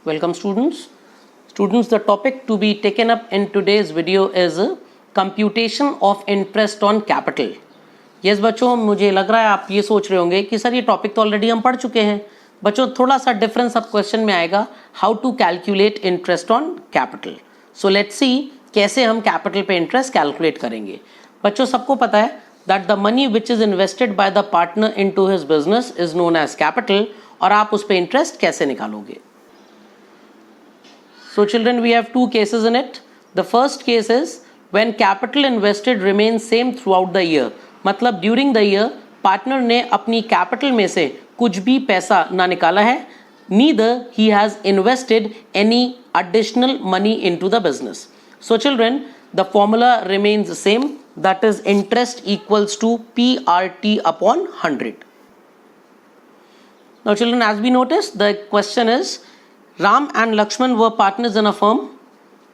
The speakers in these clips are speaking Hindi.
Welcome students. Students, the topic to be taken up in today's video is computation of interest on capital. Yes बच्चों, मुझे लग रहा है आप ये सोच रहे होंगे कि सर ये टॉपिक तो ऑलरेडी हम पढ़ चुके हैं. बच्चों थोड़ा सा डिफरेंस अब क्वेश्चन में आएगा, how to calculate interest on capital. So let's see कैसे हम कैपिटल पे इंटरेस्ट कैलकुलेट करेंगे. बच्चों सबको पता है that the money which is invested by the partner into his business is known as capital. और आप उस पे इंटरेस्ट कैसे निकालोगे. So children, we have two cases in it. The first case is when capital invested remains same throughout the year. मतलब during the year partner ने अपनी capital में से कुछ भी पैसा ना निकाला है, neither he has invested any additional money into the business. So children, the formula remains same, that is interest equals to PRT upon 100. Now children, as we noticed, the question is Ram and Lakshman were partners in a firm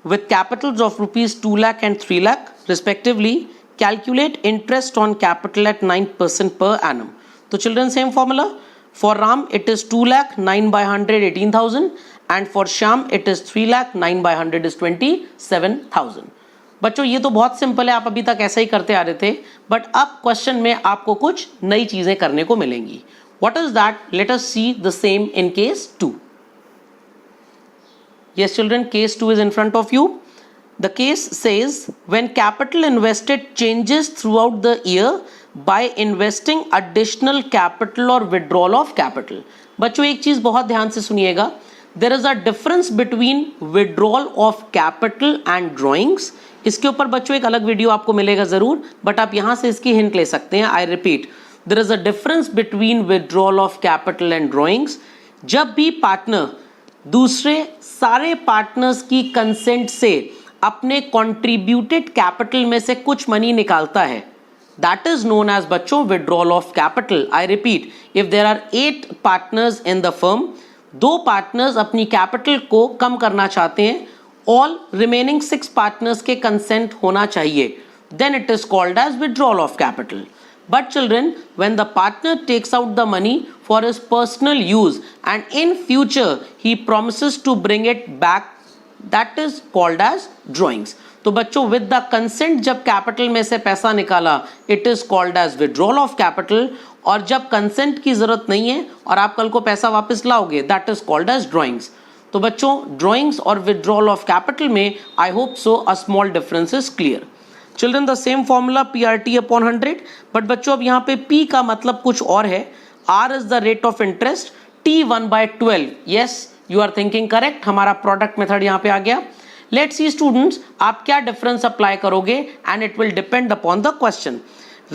with capitals of rupees 2 lakh and 3 lakh respectively. Calculate interest on capital at 9% per annum. So children, same formula. For Ram it is 2 lakh, 9 by 100 18,000, and for Shyam it is 3 lakh, 9 by 100 is 27,000. बच्चों ये तो बहुत सिंपल है, आप अभी तक ऐसा ही करते आ रहे थे, बट अब क्वेश्चन में आपको कुछ नई चीजें करने को मिलेंगी. What is that? Let us see the same in case 2. Yes children, case 2 is in front of you. The case says when capital invested changes throughout the year by investing additional capital or withdrawal of capital. बच्चों एक चीज बहुत ध्यान से सुनिएगा, there is a difference between withdrawal of capital and drawings. इसके ऊपर बच्चों एक अलग वीडियो आपको मिलेगा जरूर, बट आप यहां से इसकी हिंट ले सकते हैं. I repeat, there is a difference between withdrawal of capital and drawings. जब भी पार्टनर दूसरे सारे पार्टनर्स की कंसेंट से अपने कंट्रीब्यूटेड कैपिटल में से कुछ मनी निकालता है, दैट इज नोन एज बच्चों withdrawal of capital. I repeat, if there are 8 partners in the firm, 2 partners अपनी कैपिटल को कम करना चाहते हैं, ऑल रिमेनिंग 6 पार्टनर्स के कंसेंट होना चाहिए, then it is called as withdrawal of capital. But children, when the partner takes out the money for his personal use and in future he promises to bring it back, that is called as drawings. तो बच्चों with the consent जब capital में से पैसा निकाला, it is called as withdrawal of capital. और जब consent की जरूरत नहीं है और आप कल को पैसा वापस लाओगे, that is called as drawings. तो बच्चों drawings और withdrawal of capital में I hope so a small difference is clear. Children, the same formula PRT upon 100, but बच्चों अब यहाँ पे P का मतलब कुछ और है. R is the rate of interest, T 1 by 12. Yes, you are thinking correct. हमारा product method यहाँ पे आ गया. Let's see students, आप क्या difference apply करोगे and it will depend upon the question.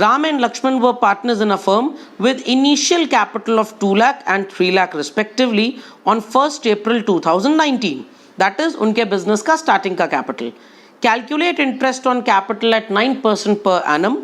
Ram and Lakshman were partners in a firm with initial capital of 2 lakh and 3 lakh respectively on 1st April 2019. That is उनके business का starting का capital. Calculate interest on capital at 9% per annum.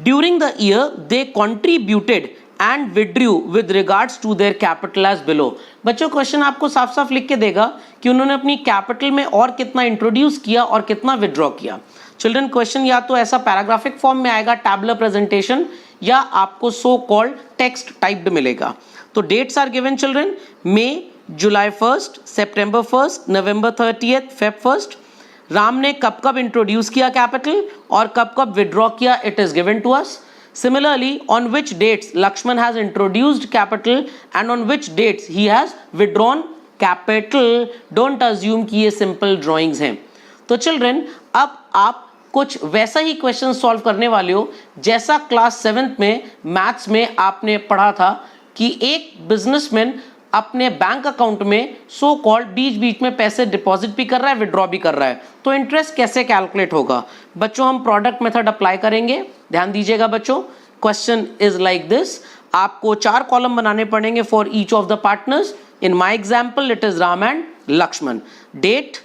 During the year, they contributed and withdrew with regards to their capital as below. बच्चों क्वेश्चन आपको साफ साफ लिख के देगा कि उन्होंने अपनी कैपिटल में और कितना इंट्रोड्यूस किया और कितना विड्रॉ किया. चिल्ड्रन क्वेश्चन या तो ऐसा पैराग्राफिक फॉर्म में आएगा, टैबुलर प्रेजेंटेशन, या आपको सो कॉल्ड टेक्स्ट टाइप्ड मिलेगा. तो dates are given children, May, July 1st, September 1st, November 30th, Feb 1st. Ram ने कब कब इंट्रोड्यूस किया कैपिटल और कब कब विड्रॉ किया, it is given to us. Similarly on which dates Lakshman has introduced capital and on which dates he has withdrawn capital. Don't assume कि ये सिंपल ड्राइंग्स हैं. तो चिल्ड्रन अब आप कुछ वैसा ही क्वेश्चन सॉल्व करने वाले हो जैसा क्लास 7th में मैथ्स में आपने पढ़ा था कि एक बिजनेसमैन अपने बैंक अकाउंट में सो कॉल्ड बीच बीच में पैसे डिपॉजिट भी कर रहा है, विड्रॉ भी कर रहा है. तो इंटरेस्ट कैसे कैलकुलेट होगा. बच्चों हम प्रोडक्ट मेथड अप्लाई करेंगे, ध्यान दीजिएगा बच्चों. क्वेश्चन इज लाइक दिस, आपको 4 कॉलम बनाने पड़ेंगे for each of the partners. In my example it is Ram and Lakshman. Date,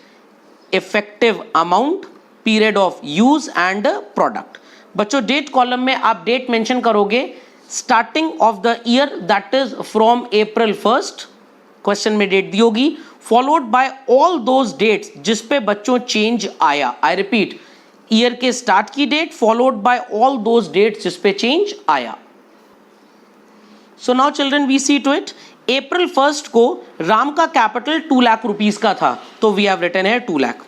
effective amount, period of use and product. बच्चों डेट कॉलम में आप डेट मेंशन करोगे starting of the year, that is from April 1st, question में डेट दी होगी, followed by all those dates जिस पे बच्चों चेंज आया. आई रिपीट, ईयर के स्टार्ट की date followed by all those dates जिस पे चेंज आया. So now children we see to it, अप्रैल 1 को राम का कैपिटल 2 लाख रुपीस का था, तो वी हैव रिटन है 2 lakh.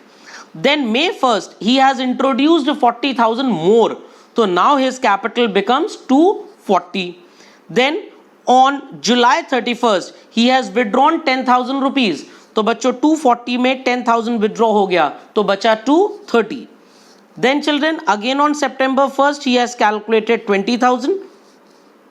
Then May 1st he has introduced 40,000 more, so now his capital becomes 240. Then on July 31st he has withdrawn 10,000 rupees, तो बच्चों 240 में 10,000 withdraw हो गया, तो बचा 230. Then children again on September 1st he has calculated 20,000,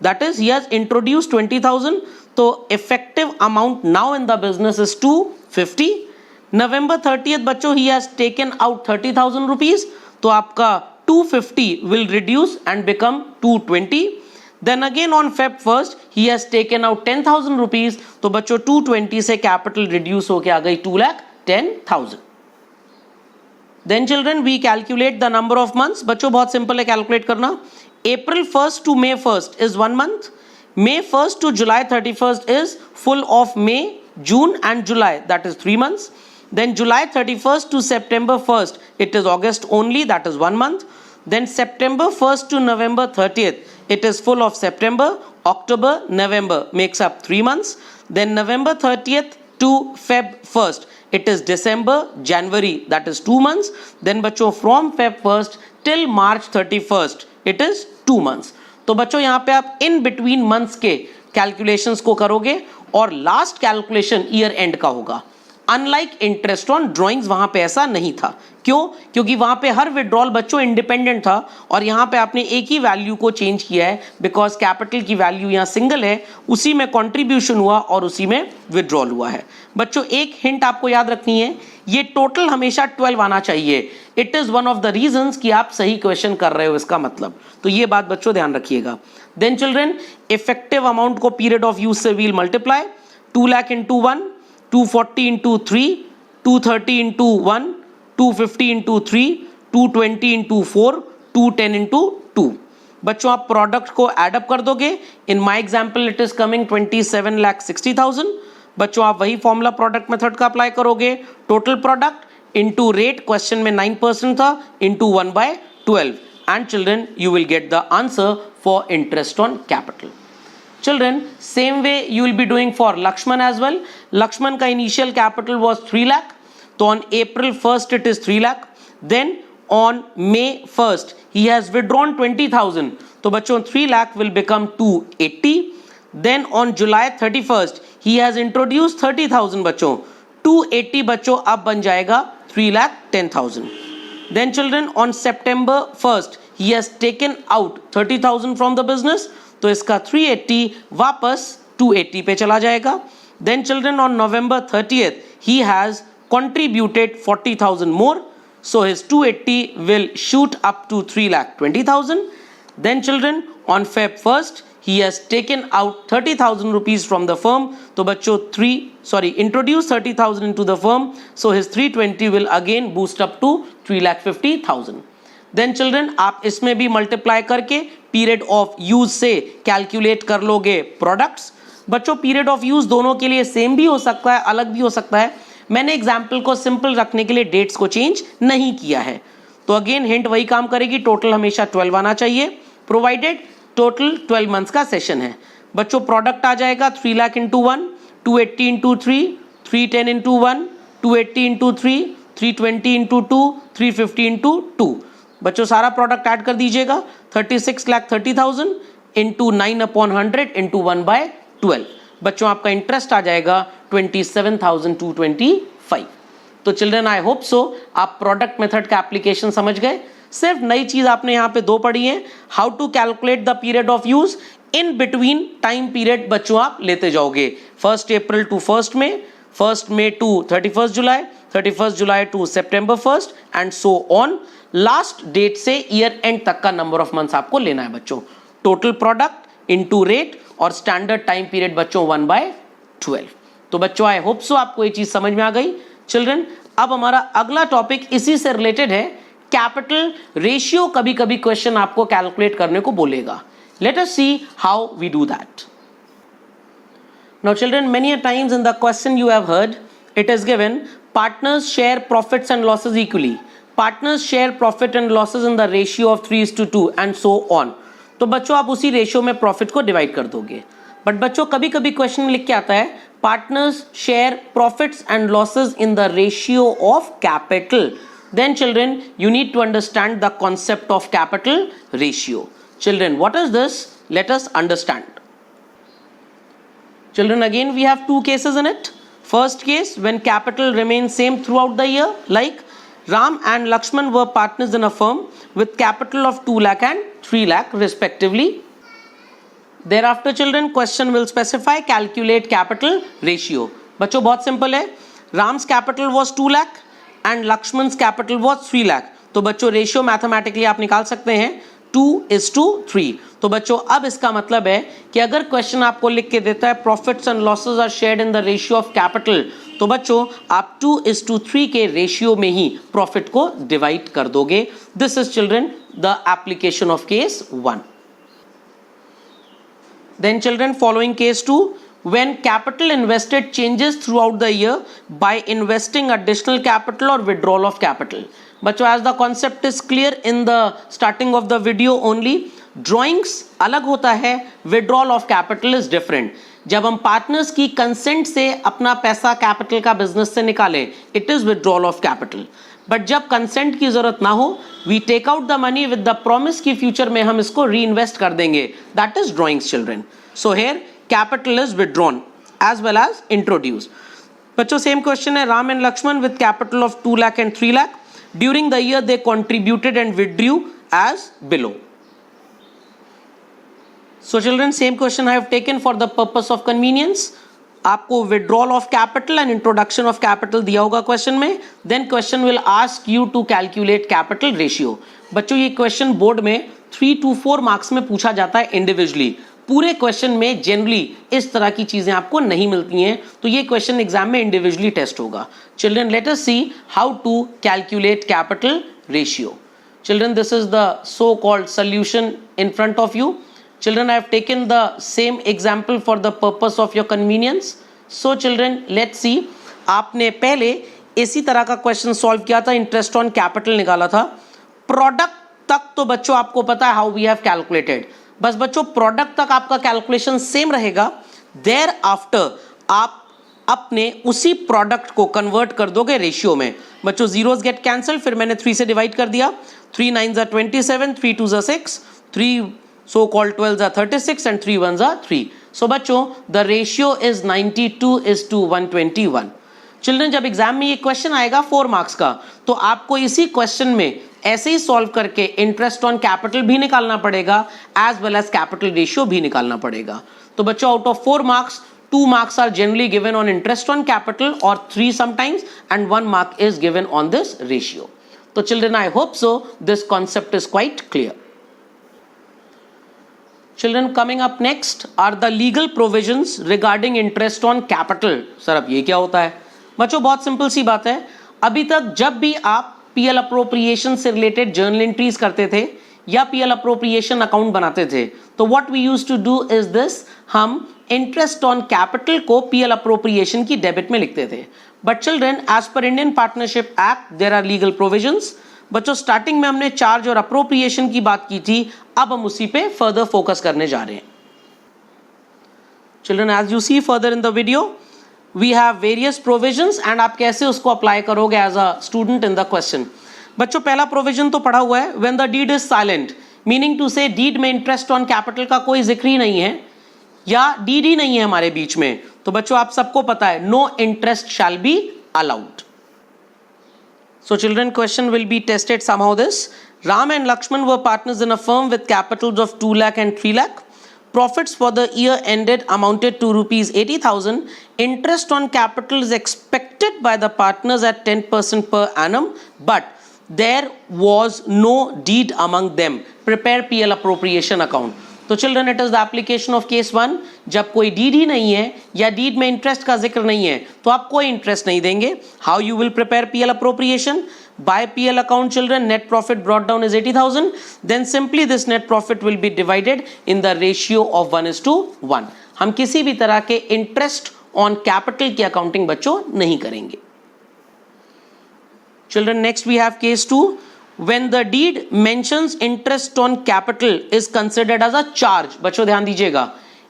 that is he has introduced 20,000, so effective amount now in the business is 250. November 30th बच्चों he has taken out 30,000 rupees, तो आपका 250 will reduce and become 220. Then again on Feb 1st he has taken out 10,000 rupees, तो बच्चों 220 से capital reduce होके आ गई 2,10,000. Then children we calculate the number of months. बच्चों बहुत simple है calculate करना. April 1st to May 1st is 1 month. May 1st to July 31st is full of May, June and July, that is 3 months. Then July 31st to September 1st, it is August only, that is 1 month. Then September 1st to November 30th, it is full of September, October, November, makes up 3 months. Then November 30th to Feb 1st, it is December, January, that is 2 months. Then बच्चों from Feb 1st till March 31st, it is 2 months. तो बच्चों यहाँ पे आप in between months के calculations को करोगे और last calculation year end का होगा. अनलाइक इंटरेस्ट ऑन ड्रॉइंग्स वहां पे ऐसा नहीं था. क्यों? क्योंकि वहां पे हर विड्रॉल बच्चों इंडिपेंडेंट था और यहां पे आपने एक ही वैल्यू को चेंज किया है बिकॉज कैपिटल की वैल्यू यहां सिंगल है, उसी में कंट्रीब्यूशन हुआ और उसी में विड्रॉल हुआ है. बच्चों एक हिंट आपको याद रखनी है, ये टोटल हमेशा 12 आना चाहिए. It is one of the reasons कि आप सही क्वेश्चन कर रहे हो इसका मतलब, तो ये बात बच्चों ध्यान रखिएगा. देन चिल्ड्रन इफेक्टिव अमाउंट को पीरियड ऑफ यूज से will multiply. 2 lakh into 1, 240 into 3, 230 into 1, 250 into 3, 220 into 4, 210 into 2. बच्चों आप प्रोडक्ट को एडअप कर दोगे. In my example it is coming 27,60,000. बच्चों आप वही फॉर्मूला प्रोडक्ट मेथड का अप्लाई करोगे. Total product into rate, question में 9% था, into 1/12, and children you will get the answer for interest on capital. Children, same way you will be doing for Lakshman as well. Lakshman का initial capital was 3 lakh. तो on April 1st it is 3 lakh. Then on May 1st he has withdrawn 20,000. तो बच्चों 3 lakh will become 280. Then on July 31st he has introduced 30,000 बच्चों. 280 बच्चों अब बन जाएगा 3,10,000. Then children on September 1st he has taken out 30,000 from the business. तो इसका 380 वापस 280 पे चला जाएगा. Then children on November 30th he has contributed 40,000 more, so his 280 will shoot up to 3,20,000. Then children on Feb 1st he has taken out 30,000 rupees from the firm. तो बच्चों introduce 30,000 into the firm, so his 320 will again boost up to 3,50,000. Then children आप इसमें भी मल्टीप्लाई करके पीरियड ऑफ यूज से कैलकुलेट कर लोगे प्रोडक्ट्स. बच्चों पीरियड ऑफ यूज दोनों के लिए सेम भी हो सकता है, अलग भी हो सकता है. मैंने एग्जाम्पल को सिंपल रखने के लिए डेट्स को चेंज नहीं किया है. तो अगेन हिंट वही काम करेगी, टोटल हमेशा 12 आना चाहिए, प्रोवाइडेड टोटल 12 मंथ्स का सेशन है. बच्चों प्रोडक्ट आ जाएगा 3 lakh into 1, 280 into 3, 310 into 1, 280 into 3, 320 into 2, 350 into 2. बच्चों सारा प्रोडक्ट ऐड कर दीजिएगा. 36,30,000 इंटू 9/100 इंटू 1/12. बच्चों आपका इंटरेस्ट आ जाएगा 27,225. तो चिल्ड्रन आई होप सो आप प्रोडक्ट मेथड का एप्लीकेशन समझ गए. सिर्फ नई चीज आपने यहाँ पे 2 पढ़ी है, how to calculate the period of use. In between time period बच्चों आप लेते जाओगे. 1 April to 1 May, 1 May to 31 July, 31 July to September 1st and so on. Last date से ईयर एंड तक का नंबर ऑफ मंथ्स आपको लेना है बच्चों. टोटल प्रोडक्ट इनटू रेट और स्टैंडर्ड टाइम पीरियड बच्चों 1/12. तो बच्चों आई होप सो आपको ये चीज समझ में आ गई. चिल्ड्रन अब हमारा अगला टॉपिक इसी से रिलेटेड है. कैपिटल रेशियो कभी कभी क्वेश्चन आपको कैलकुलेट करने को बोलेगा. Let us see how we do that. Now children many a times in the question you have heard it is given partners share profits and losses equally. Partners share profit and losses in the ratio of 3:2 and so on. तो बच्चों आप उसी रेशियो में प्रॉफिट को डिवाइड कर दोगे. बट बच्चों कभी कभी क्वेश्चन लिख के आता है partners share profits and losses in the ratio of capital. Then children, you need to understand the concept of capital ratio. Children, what is this? Let us understand. Children, again we have two cases in it. First case, when capital remains same throughout the year, like Ram and Lakshman were partners in a firm with capital of 2 lakh and 3 lakh respectively. Thereafter children, question will specify calculate capital ratio. बच्चों बहुत सिंपल है. Ram's capital was 2 lakh and Lakshman's capital was 3 lakh. तो बच्चों रेशियो मैथमेटिकली आप निकाल सकते हैं 2:3. तो बच्चों अब इसका मतलब है कि अगर क्वेश्चन आपको लिख के देता है profits and losses are shared in the ratio of capital, तो बच्चों आप 2:3 के रेशियो में ही प्रॉफिट को डिवाइड कर दोगे. This is children the application of case 1. Then children, following case 2, when capital invested changes throughout the year by investing additional capital or withdrawal of capital. बच्चों as the concept is clear in the starting of the video only, drawings अलग होता है, withdrawal of capital is different. जब हम पार्टनर्स की कंसेंट से अपना पैसा कैपिटल का बिजनेस से निकालें, it is withdrawal of capital. But जब कंसेंट की जरूरत ना हो, we take out the money with the promise की फ्यूचर में हम इसको री इन्वेस्ट कर देंगे. That is drawings children. So here capital is withdrawn as well as introduce. बच्चों सेम क्वेश्चन है. Ram and Lakshman with capital of 2 lakh and 3 lakh. During the year they contributed and withdrew as below. So children, same question I have taken for the purpose of convenience. आपको withdrawal of capital and introduction of capital दिया होगा क्वेश्चन में. Then question will ask you to calculate capital ratio. बच्चों ये क्वेश्चन बोर्ड में 3 to 4 मार्क्स में पूछा जाता है इंडिविजुअली. पूरे क्वेश्चन में जनरली इस तरह की चीजें आपको नहीं मिलती हैं, तो ये क्वेश्चन एग्जाम में इंडिविजुअली टेस्ट होगा. Children, let us see how to calculate capital ratio. Children, this is the so called solution in front of you. Children, I have taken the same example for the purpose of your convenience. So children, let's see. आपने पहले इसी तरह का क्वेश्चन सॉल्व किया था, इंटरेस्ट ऑन कैपिटल निकाला था. प्रोडक्ट तक तो बच्चों आपको पता है हाउ वी हैव कैलकुलेटेड. बस बच्चों प्रोडक्ट तक आपका कैलकुलेशन सेम रहेगा. देयर आफ्टर आप अपने उसी प्रोडक्ट को कन्वर्ट कर दोगे रेशियो में. बच्चों जीरोस गेट कैंसल, फिर मैंने 3 से डिवाइड कर दिया. 3 9s are 27, 3 2s are 6, 3 so called 12s are 36 and 3 1s are 3. So बच्चों the ratio is 92:121. चिल्ड्रन, जब एग्जाम में ये क्वेश्चन आएगा 4 मार्क्स का, तो आपको इसी क्वेश्चन में ऐसे ही सॉल्व करके इंटरेस्ट ऑन कैपिटल भी निकालना पड़ेगा as well as capital ratio भी निकालना पड़ेगा. तो बच्चों out of 4 marks 2 marks are generally given on interest on capital or 3 sometimes and 1 mark is given on this ratio. So children, I hope so this concept is quite clear. Children, coming up next are the legal provisions regarding interest on capital. Sir अब ये क्या होता है? बच्चों बहुत सिंपल सी बात है. अभी तक जब भी आप पीएल अप्रोप्रिएशन से रिलेटेड जर्नल एंट्रीज करते थे या पीएल अप्रोप्रिएशन अकाउंट बनाते थे, तो what we used to do is this, हम इंटरेस्ट ऑन कैपिटल को पीएल अप्रोप्रिएशन की डेबिट में लिखते थे. But children, as per Indian partnership act there are legal provisions. बच्चों स्टार्टिंग में हमने चार्ज और अप्रोप्रिएशन की बात की थी, अब हम उसी पे फर्दर फोकस करने जा रहे हैं. Children, as you see further in the video we have various provisions and आप कैसे उसको अप्लाई करोगे as a student in the question. बच्चों पहला प्रोविजन तो पढ़ा हुआ है, when the deed is silent, meaning to say deed में इंटरेस्ट ऑन कैपिटल का कोई जिक्र ही नहीं है या डीड ही नहीं है हमारे बीच में, तो बच्चों आप सबको पता है no interest shall be allowed. So children, question will be tested somehow this. Ram and Lakshman were partners in a firm with capitals of 2 lakh and 3 lakh. Profits for the year ended amounted to rupees 80,000. Interest on capital is expected by the partners at 10% per annum, but there was no deed among them. Prepare PL appropriation account. तो children, it is the application of case 1. जब कोई डीड ही नहीं है या डीड में इंटरेस्ट का जिक्र नहीं है तो आप कोई इंटरेस्ट नहीं देंगे. How you will prepare PL appropriation? By PL account children, net profit brought down is 80,000. Then simply this net profit will be divided in the ratio of 1:1. हम किसी भी तरह के इंटरेस्ट ऑन कैपिटल की अकाउंटिंग बच्चों नहीं करेंगे. Children, next we have case 2. When the deed mentions interest on capital is considered as a charge. बच्चों ध्यान दीजिएगा,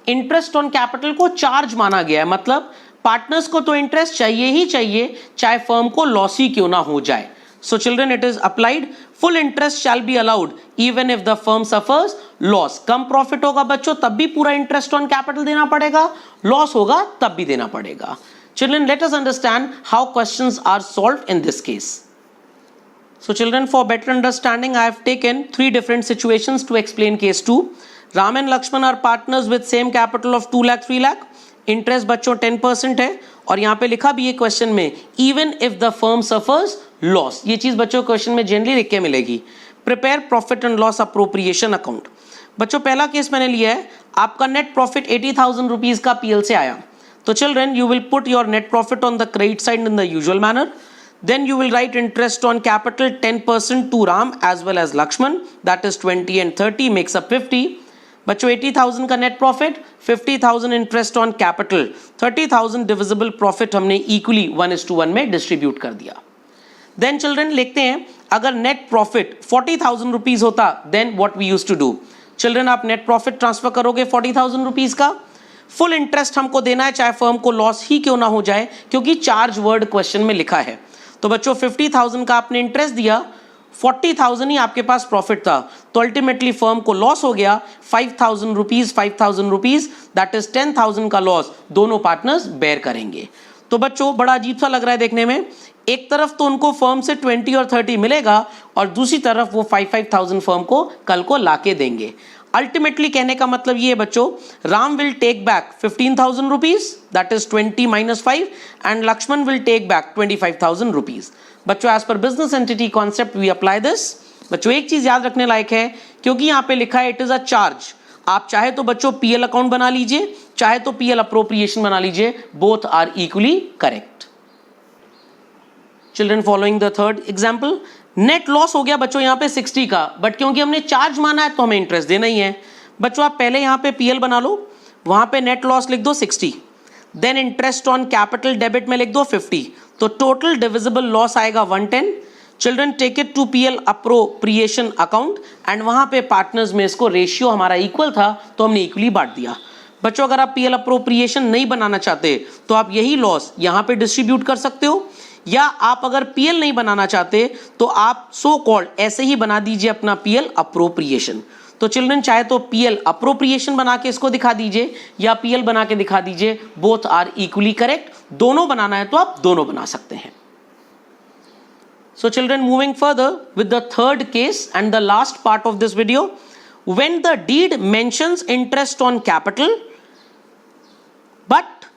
इंटरेस्ट ऑन कैपिटल को चार्ज माना गया है, मतलब पार्टनर्स को तो इंटरेस्ट चाहिए ही चाहिए, चाहे फर्म को लॉस ही क्यों ना हो जाए. So children, it is applied. Full interest shall be allowed even if the firm suffers loss. Come profit होगा बच्चों तब भी पूरा इंटरेस्ट ऑन कैपिटल देना पड़ेगा, लॉस होगा तब भी देना पड़ेगा. Children, let us understand how questions are solved in this case. So children, for better understanding, I have taken 3 different situations to explain case 2. Ram and Lakshman are partners with same capital of 2 lakh 3 lakh. Interest बच्चों 10% है और यहाँ पे लिखा भी है क्वेश्चन में even if the firm suffers loss. ये चीज बच्चों क्वेश्चन में जनरली लिख के मिलेगी. Prepare profit and loss appropriation account. बच्चों पहला केस मैंने लिया है, आपका नेट प्रॉफिट 80,000 रुपीज का पीएल से आया. तो children, you will put your net profit on the credit side in the usual manner. Then you will write interest on capital 10% to Ram as well as Lakshman, that is 20 and 30 makes up 50. बच्चों 80,000 का net profit, 50,000 interest on capital, 30,000 divisible profit हमने इक्वली 1:1 में डिस्ट्रीब्यूट कर दिया. देन चिल्ड्रन लिखते हैं, अगर नेट प्रॉफिट 40,000 रुपीज होता then what we used to do. Children आप नेट प्रॉफिट ट्रांसफर करोगे 40,000 रुपीज का, फुल इंटरेस्ट हमको देना है चाहे फर्म को लॉस ही क्यों ना हो जाए, क्योंकि चार्ज वर्ड क्वेश्चन में लिखा है. तो बच्चों 50,000 का आपने इंटरेस्ट दिया, 40,000 ही आपके पास प्रॉफिट था, तो अल्टीमेटली फर्म को लॉस हो गया 5,000 रुपीज, दैट इज 10,000 का लॉस दोनों पार्टनर्स बेयर करेंगे. तो बच्चों बड़ा अजीब सा लग रहा है देखने में, एक तरफ तो उनको फर्म से 20 और 30 मिलेगा और दूसरी तरफ वो 5,000 फर्म को कल को लाके देंगे. अल्टीमेटली कहने का मतलब ये है बच्चों, Ram will take back 15,000 rupees, that is 20 - 5 and Lakshman will take back 25,000 rupees. बच्चों as per business entity concept we apply this. बच्चों एक चीज याद रखने लायक है, क्योंकि यहाँ पे लिखा है इट इज अ चार्ज, आप चाहे तो बच्चों पीएल अकाउंट बना लीजिए, चाहे तो पीएल अप्रोप्रिएशन बना लीजिए, both are equally correct. Children following the third example, net loss हो गया बच्चों यहाँ पे 60 का, बट क्योंकि हमने चार्ज माना है तो हमें इंटरेस्ट देना ही है. बच्चों आप पहले यहाँ पे पीएल बना लो, वहां पे नेट लॉस लिख दो 60, then interest on capital debit में लिख दो 50, तो टोटल डिविजिबल लॉस आएगा 110. Children take it to PL appropriation account and वहां पे पार्टनर्स में इसको रेशियो हमारा इक्वल था तो हमने इक्वली बांट दिया. बच्चों अगर आप पीएल अप्रोप्रिएशन नहीं बनाना चाहते तो आप यही लॉस यहां पे डिस्ट्रीब्यूट कर सकते हो, या आप अगर पीएल नहीं बनाना चाहते तो आप सो कॉल्ड ऐसे ही बना दीजिए अपना पीएल अप्रोप्रिएशन. तो चिल्ड्रन चाहे तो पीएल अप्रोप्रिएशन बना के इसको दिखा दीजिए या पीएल बना के दिखा दीजिए, बोथ आर इक्वली करेक्ट. दोनों बनाना है तो आप दोनों बना सकते हैं. So children, moving further with the third case and the last part of this video, when the deed mentions interest on capital but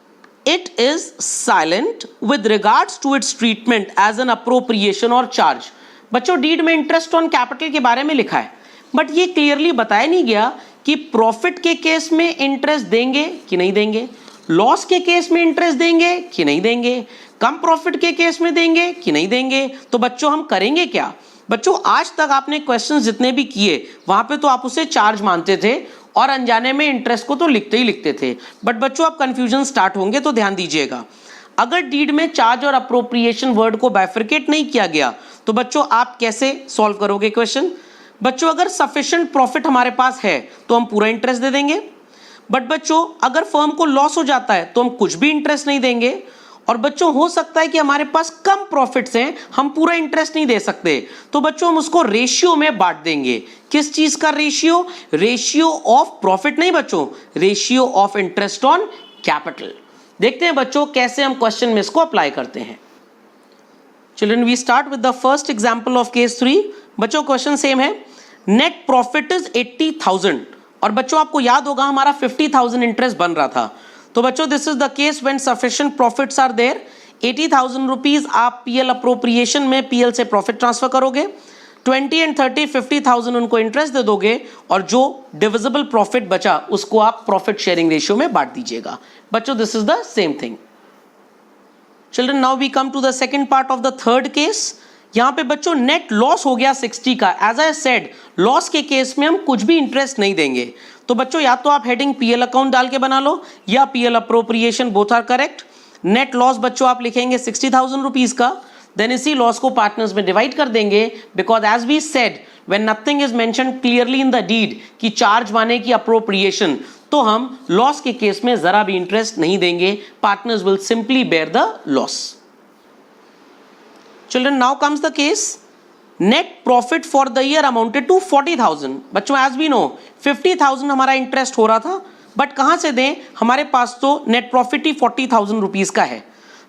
it is silent with regards to its treatment as an appropriation or charge. बच्चों डीड में इंटरेस्ट ऑन कैपिटल के बारे में लिखा है, बट ये क्लियरली बताया नहीं गया कि प्रॉफिट के केस में इंटरेस्ट देंगे कि नहीं देंगे, लॉस के केस में इंटरेस्ट देंगे कि नहीं देंगे, कम प्रॉफिट के केस में देंगे कि नहीं देंगे. तो बच्चों हम करेंगे क्या. बच्चों आज तक आपने क्वेश्चंस जितने भी किए वहां पे तो आप उसे चार्ज मानते थे और अनजाने में इंटरेस्ट को तो लिखते ही लिखते थे. बट बच्चों अब कंफ्यूजन स्टार्ट होंगे तो ध्यान दीजिएगा, अगर डीड में चार्ज और अप्रोप्रिएशन वर्ड को बाइफरकेट नहीं किया गया तो बच्चों आप कैसे सॉल्व करोगे क्वेश्चन. बच्चों अगर सफिशिएंट प्रॉफिट हमारे पास है तो हम पूरा इंटरेस्ट दे देंगे, बट बच्चों अगर फर्म को लॉस हो जाता है तो हम कुछ भी इंटरेस्ट नहीं देंगे, और बच्चों हो सकता है कि हमारे पास कम प्रॉफिट्स हैं हम पूरा इंटरेस्ट नहीं दे सकते, तो बच्चों हम उसको रेशियो में बांट देंगे. किस चीज का रेशियो, रेशियो ऑफ प्रॉफिट नहीं बच्चों, ratio of interest on capital. देखते हैं बच्चों कैसे हम क्वेश्चन में इसको अप्लाई करते हैं. Children we start with the first example of case 3. बच्चों क्वेश्चन सेम है, नेट प्रॉफिट इज 80,000 और बच्चों आपको याद होगा हमारा 50,000 इंटरेस्ट बन रहा था. तो बच्चों this is the case when sufficient profits are there. 80,000 rupees आप पीएल अप्रोप्रिएशन में पीएल से प्रॉफिट ट्रांसफर करोगे, 20 एंड 30 50,000 उनको इंटरेस्ट दे दोगे और जो डिविजिबल प्रॉफिट बचा उसको आप प्रॉफिट शेयरिंग रेशियो में बांट दीजिएगा. बच्चों this is the same thing. Children now we come to the second part of the third case. यहां पे बच्चों नेट लॉस हो गया 60 का. एज आई सेड लॉस के केस में हम कुछ भी इंटरेस्ट नहीं देंगे. तो बच्चों या तो आप हेडिंग पीएल अकाउंट डाल के बना लो या PL appropriation, both are correct. Net loss बच्चों आप लिखेंगे 60,000 रुपीज का, देन इसी लॉस को पार्टनर्स में डिवाइड कर देंगे, because as we said when nothing is mentioned clearly in the deed कि चार्ज माने की अप्रोप्रिएशन, तो हम लॉस के केस में जरा भी इंटरेस्ट नहीं देंगे. Partners will simply bear the loss. Children, now comes the case net profit for the year amounted to 40,000. बच्चों एज वी नो 50,000 हमारा इंटरेस्ट हो रहा था, बट कहां से दें, हमारे पास तो नेट प्रॉफिट ही 40,000 रुपीज का है.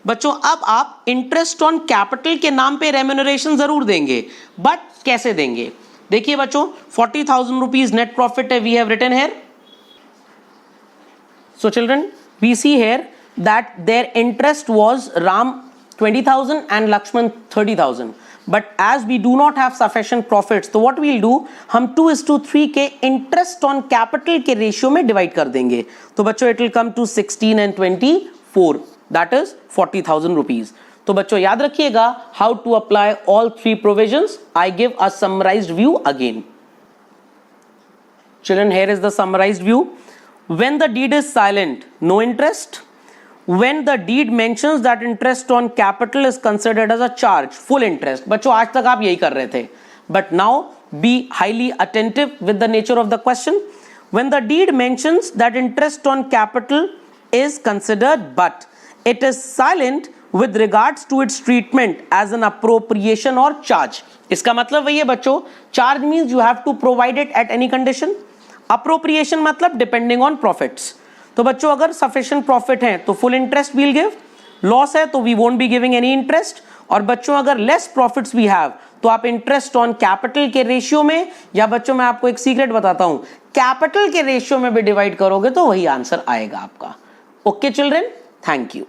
बच्चों अब आप इंटरेस्ट ऑन कैपिटल के नाम पे रेम्यूनरेशन जरूर देंगे, बट कैसे देंगे? देखिए बच्चों 40,000 रुपीज नेट प्रॉफिट है, we have written here. So children we see here that their interest was Ram 20,000 and Lakshman 30,000. But as we do not have sufficient profits, तो what we'll do, हम 2:3 के interest on capital के ratio में divide कर देंगे. तो बच्चों it will come to 16 and 24. That is 40,000 rupees. तो बच्चों याद रखिएगा how to apply all three provisions. I give a summarized view again. Children, here is the summarized view. When the deed is silent, no interest. When the deed mentions that interest on capital is considered as a charge, full interest. बच्चों आज तक आप यही कर रहे थे, but now be highly attentive with the nature of the question. When the deed mentions that interest on capital is considered, but it is silent with regards to its treatment as an appropriation or charge. इसका मतलब वही है बच्चों, charge means you have to provide it at any condition. Appropriation मतलब depending on profits. तो बच्चों अगर सफिशिएंट प्रॉफिट है तो full interest will give, loss है तो we won't be giving any interest. और बच्चों अगर लेस प्रॉफिट्स वी हैव तो आप इंटरेस्ट ऑन कैपिटल के रेशियो में, या बच्चों मैं आपको एक सीक्रेट बताता हूं, कैपिटल के रेशियो में भी डिवाइड करोगे तो वही आंसर आएगा आपका. Okay children, thank you.